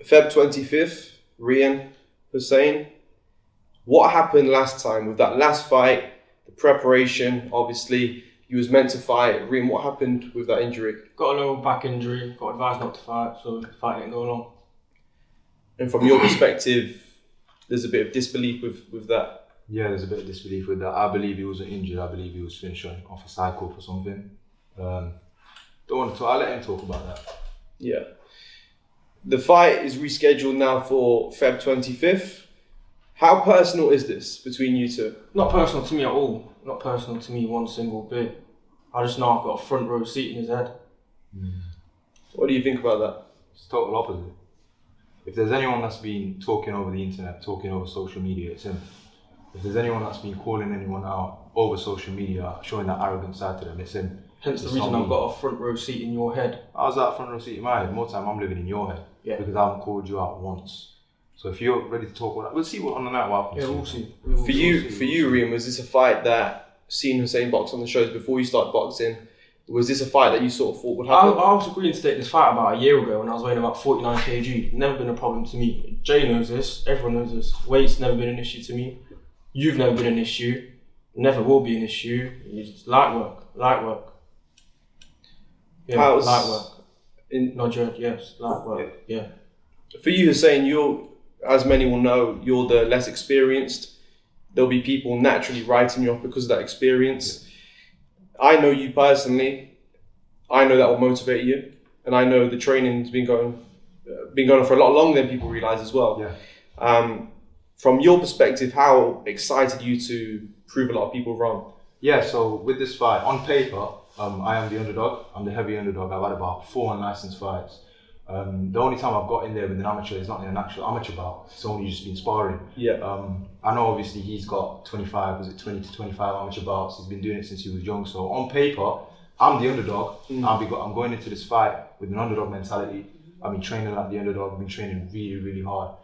Feb 25th, Rian, Hussein. What happened last time with that last fight, the preparation? Obviously, you was meant to fight. Rian, what happened with that injury? Got a little back injury, got advised not to fight, so the fight didn't go along. And from your perspective, there's a bit of disbelief with that. Yeah, there's a bit of disbelief with that. I believe he wasn't injured. I believe he was finishing off a cycle for something. Don't want to talk. I'll let him talk about that. Yeah. The fight is rescheduled now for Feb 25th. How personal is this between you two? Not personal to me at all. Not personal to me one single bit. I just know I've got a front row seat in his head. What do you think about that? It's total opposite. If there's anyone that's been talking over the internet, talking over social media, it's him. If there's anyone that's been calling anyone out over social media, showing that arrogant side to them, it's him. Hence the reason I've got a front row seat in your head. How's that front row seat in my head? More time I'm living in your head. Yeah. Because I haven't called you out once. So if you're ready to talk about that, we'll see what on the night what happens. Yeah, we'll see. For you, Rian, was this a fight that, seeing Hussein box on the shows before you started boxing, was this a fight that you sort of thought would happen? I was agreeing to take this fight about a year ago when I was weighing about 49 kg. Never been a problem to me. Jay knows this, everyone knows this. Weight's never been an issue to me. You've never been an issue. Never will be an issue. It's light work. Yeah, light work. Nod your head, yes, light work, yeah. For you, Hussein, you're, as many will know, you're the less experienced. There'll be people naturally writing you off because of that experience. I know you personally. I know that will motivate you, and I know the training's been going on for a lot longer than people realise as well. Yeah. From your perspective, how excited are you to prove a lot of people wrong? Yeah, so with this fight, on paper, I am the underdog. I'm the heavy underdog. I've had about 4 unlicensed fights. The only time I've got in there with an amateur is not in an actual amateur bout. It's only just been sparring. Yeah. I know obviously he's got 20 to 25 amateur bouts. He's been doing it since he was young. So on paper, I'm the underdog. I'm going into this fight with an underdog mentality. I've been training like the underdog. I've been training really, really hard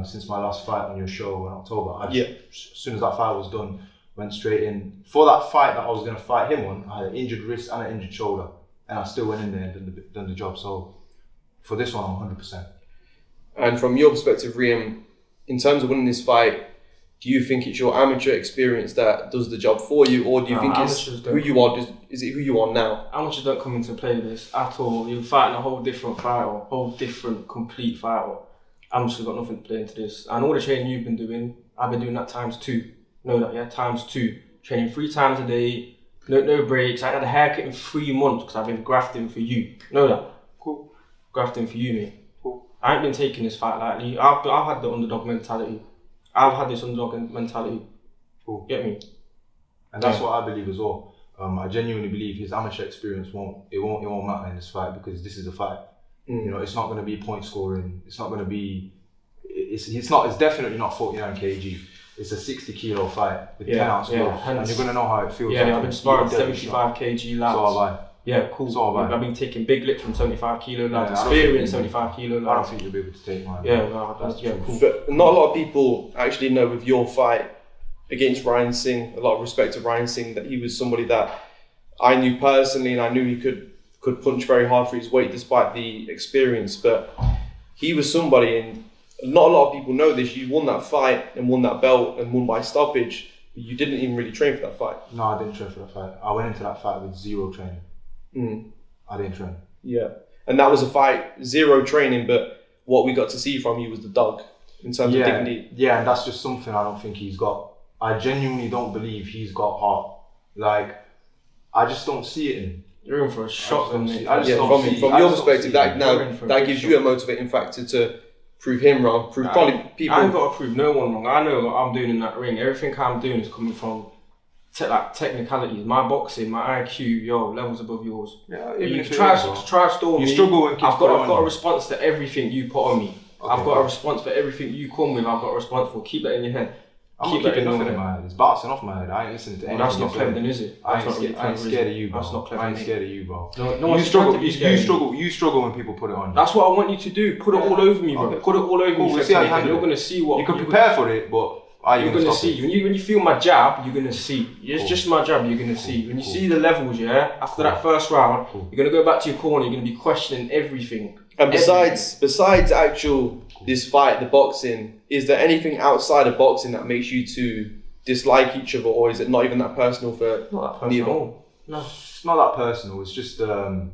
since my last fight on your show in October. As soon as that fight was done, went straight in. For that fight that I was going to fight him on, I had an injured wrist and an injured shoulder. And I still went in there and done the job. So for this one, I'm 100%. And from your perspective, Rian, in terms of winning this fight, do you think it's your amateur experience that does the job for you, or do you think it's who you are? Is it who you are now? Amateurs don't come into play with this at all. You're fighting a whole different fight, or a whole different, complete fight. Amateurs got nothing to play into this. And all the training you've been doing, I've been doing that times 2. Know that, yeah? Times 2. Training 3 times a day, no breaks. I had a haircut in 3 months because I've been grafting for you. Know that? Cool. Grafting for you, mate. Cool. I ain't been taking this fight lightly. I've had the underdog mentality. I've had this underdog mentality. Cool. Get me? And that's what I believe as well. I genuinely believe his amateur experience won't matter in this fight because this is a fight. You know, it's not going to be point scoring. It's not going to be. It's definitely not 49 kg. It's a 60 kilo fight with 10 ounce gloves, and you're going to know how it feels. Yeah, I've been sparring 75 kg lads. So have I. Yeah, cool. So have I. I've been taking big lips from 75 kilo lads, experience 75 kilo lads. I don't think you'll be able to take mine. Yeah, no, that's cool. But not a lot of people actually know with your fight against Ryan Singh, a lot of respect to Ryan Singh, that he was somebody that I knew personally, and I knew he could punch very hard for his weight despite the experience. But he was somebody, and not a lot of people know this, you won that fight and won that belt and won by stoppage, but you didn't even really train for that fight. No, I didn't train for that fight. I went into that fight with 0 training. I didn't train. Yeah. And that was a fight, 0 training, but what we got to see from you was the dog in terms of dignity. Yeah, and that's just something I don't think he's got. I genuinely don't believe he's got heart. Like, I just don't see it in him. You're in for a shock, From your perspective, that gives you a motivating factor to prove him wrong, probably people. I ain't got to prove no one wrong. I know what I'm doing in that ring. Everything I'm doing is coming from technicalities. My boxing, my IQ, levels above yours. Yeah, even if try to storm me. You struggle when I've got a response to everything you put on me. Okay, I've got a response for everything you come with. I've got a response for. Keep that in your head. I'm not keeping nothing in my head. It's bouncing off my head. I ain't listening to anything. That's not clever then, is it? I ain't scared of you, bro. That's not clever. I ain't scared of you, bro. No, you struggle when people put it on you. That's what I want you to do. Put it all over me, bro. Put it all over me. We'll see how you handle it. You're gonna see what you can prepare for it, but You're gonna see. When you feel my jab, you're gonna see. It's just my jab, you're gonna see. When you see the levels, yeah, after that first round, you're gonna go back to your corner, you're gonna be questioning everything. And besides actual this fight, the boxing, is there anything outside of boxing that makes you two dislike each other, or is it not even that personal for Not that neither? personal. No. It's not that personal. It's just the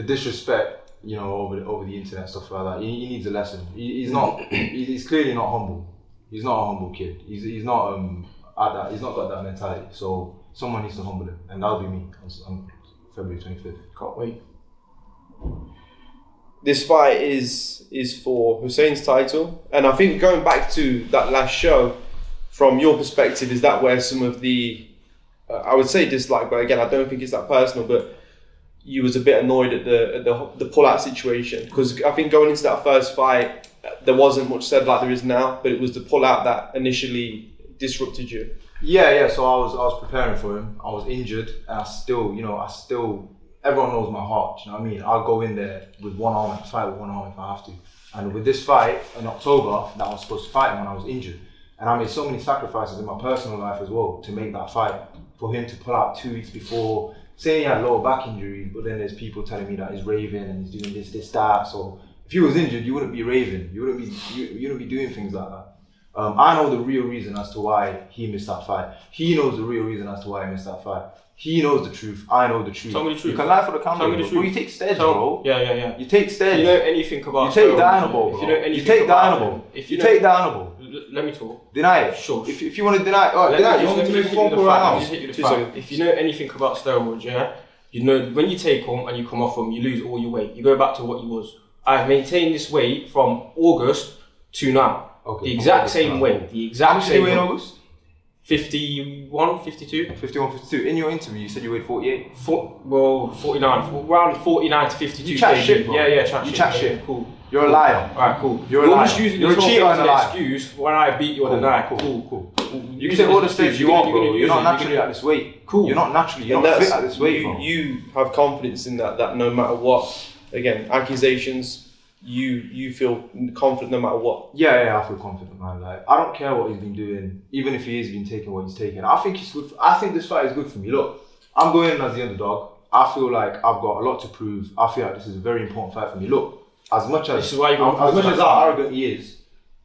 disrespect, you know, over the internet, stuff like that. He needs a lesson. He's not. He's clearly not humble. He's not a humble kid. He's not at that. He's not got that mentality. So someone needs to humble him, and that'll be me on February 25th. Can't wait. This fight is for Hussein's title, and I think going back to that last show, from your perspective, is that where some of the I would say dislike, but again, I don't think it's that personal, but you was a bit annoyed at the pull-out situation, because I think going into that first fight, there wasn't much said like there is now, but it was the pull-out that initially disrupted you. Yeah. So I was preparing for him. I was injured, and I still, everyone knows my heart. You know what I mean? I'll go in there with one arm and fight with one arm if I have to. And with this fight in October, that I was supposed to fight him when I was injured, and I made so many sacrifices in my personal life as well to make that fight. For him to pull out 2 weeks before, saying he had lower back injury, but then there's people telling me that he's raving and he's doing this, that. So if he was injured, you wouldn't be raving. You wouldn't be doing things like that. I know the real reason as to why he missed that fight. He knows the real reason as to why he missed that fight. He knows the truth. I know the truth. Tell me the truth. You can lie for the camera, Tell me the bro. truth. You take steads, bro. Yeah. You take steads. If you know anything about You take steroids, Dynamo, bro. if you know anything You take about Dynamo. if You know- take Dynamo. Let me talk. Deny it. Sure. If you want to deny it, alright, deny it. You want me to make a phone call right now? If you know anything about steroids, yeah, you know when you take them and you come off them, you lose all your weight. You go back to what you was. I've maintained this weight from August to now. Okay, the exact same weight. The How exact much did same you weigh in weight. August? 51, 52. 51, 52. In your interview, you said you weighed 48. 49. Around 49 to 52. You chat kg. shit, bro. Yeah, chat You shit. chat Yeah, shit. Cool. You're a liar. Alright, cool. You're a liar. just using You're a this whole cheater thing and a as an liar. excuse when I beat you on the night. Cool. You can take all the steps you want, bro. You're not naturally at this weight. Cool. You're not naturally. You're And not that's fit at this weight, bro. you have confidence in that no matter what, again, accusations, you feel confident no matter what. Yeah, I feel confident, man. Like, I don't care what he's been doing, even if he has been taking what he's taking. I think it's good. I think this fight is good for me. Look, I'm going in as the underdog. I feel like I've got a lot to prove. I feel like this is a very important fight for me. Look, as much as how arrogant he is,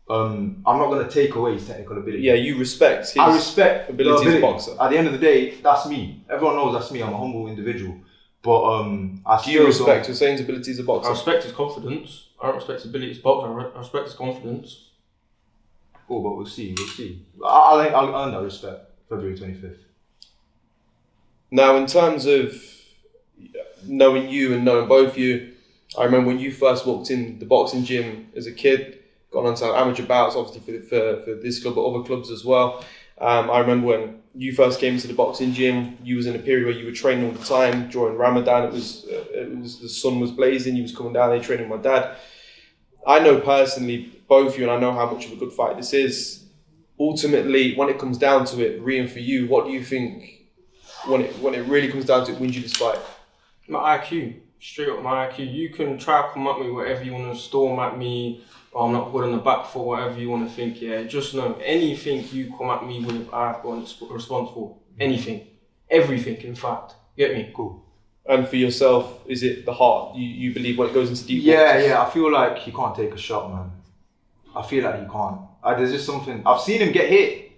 I'm not going to take away his technical ability. Yeah, you respect his I respect ability as a boxer. At the end of the day, that's me. Everyone knows that's me. I'm a humble individual. But Do you respect Hussein's ability as a boxer? I respect his confidence. I don't respect his ability as a boxer. I respect his confidence. Oh, but we'll see. I'll earn that respect February 25th. Now, in terms of knowing you and knowing both you, I remember when you first walked in the boxing gym as a kid, got on to amateur bouts, obviously for this club, but other clubs as well. I remember when you first came to the boxing gym, you was in a period where you were training all the time during Ramadan. It was the sun was blazing. You was coming down there training with my dad. I know personally both you, and I know how much of a good fight this is. Ultimately, when it comes down to it, Rian, for you, what do you think when it really comes down to it wins you this fight? My IQ, straight up my IQ. You can try to come at me whatever you want to storm at me. Or I'm not good on the back for whatever you want to think. Yeah, just know anything you come at me with, I've got a response for. Anything, everything. In fact, get me? Cool. And for yourself, is it the heart? You believe when it goes into deep waters? Yeah. I feel like he can't take a shot, man. I feel like he can't. There's just something. I've seen him get hit,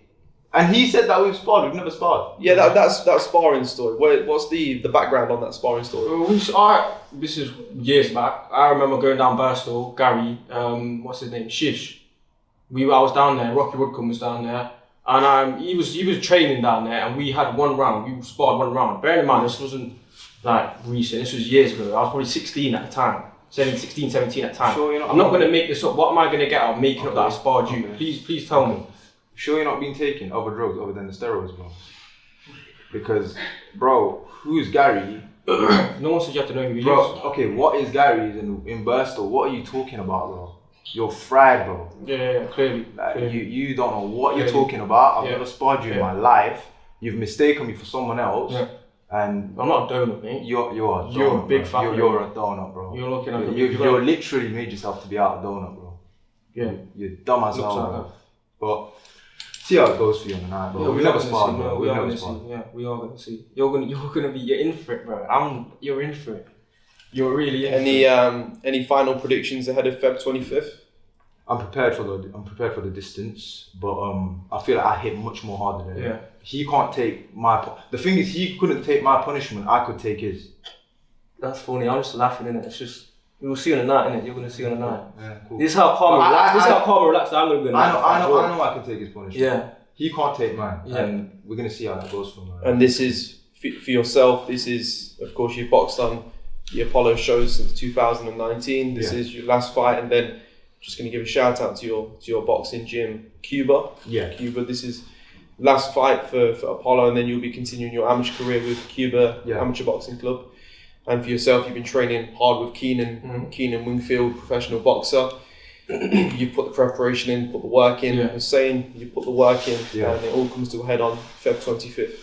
and he said that we've sparred. We've never sparred. Yeah, that's that sparring story. What's the background on that sparring story? This is years back. I remember going down Bristol, Gary, what's his name, Shish. I was down there. Rocky Woodcombe was down there, and he was training down there, and we had one round. We sparred one round. Bear in mind, this wasn't like recent. This was years ago. I was probably 16 at the time. 16, 17 at the time. Sure, I'm not going to make this up. What am I going to get out of making up that I sparred you? Please tell me. Sure, you're not being taking other drugs other than the steroids, bro. Because, bro, who's Gary? No one said you have to know who he Bro, is. okay, what is Gary in Bristol? What are you talking about, bro? You're fried, bro. Yeah, clearly. Like, clearly. you don't know what you're talking about. I've Yeah. never sparred you in my life. You've mistaken me for someone else. Yeah. And I'm not a donut, mate. you're a donut. You're a big bro. fat You're a donut, bro. You're looking at You're literally made yourself to be out a donut, bro. Yeah. You're dumb as Looks hell, like bro. But See how it goes for you on the night, bro. Yeah, we never sparred, bro. We are gonna see. Yeah, we are gonna see. You're gonna be. You're in for it, bro. You're in for it. You're really in for it. Any final predictions ahead of Feb 25th? I'm prepared for the distance, but I feel like I hit much more harder than him. Yeah. He can't take the thing is, he couldn't take my punishment. I could take his. That's funny. I'm just laughing, innit? It's just you'll see on the night, innit? You're gonna see on the night. Yeah, cool. This is how calm and relaxed. This is how calm and relaxed I'm gonna be. I know I can take his punishment. Yeah. He can't take mine. Yeah. And we're gonna see how that goes from there. And this is for yourself. This is, of course, you've boxed on the Apollo shows since 2019. This is your last fight, and then just going to give a shout out to your boxing gym, Cuba. Yeah. Cuba. This is last fight for Apollo, and then you'll be continuing your amateur career with Cuba Amateur Boxing Club. And for yourself, you've been training hard with Keenan Wingfield, professional boxer. You put the preparation in, put the work in. Hussein, you put the work in, and it all comes to a head on Feb 25th.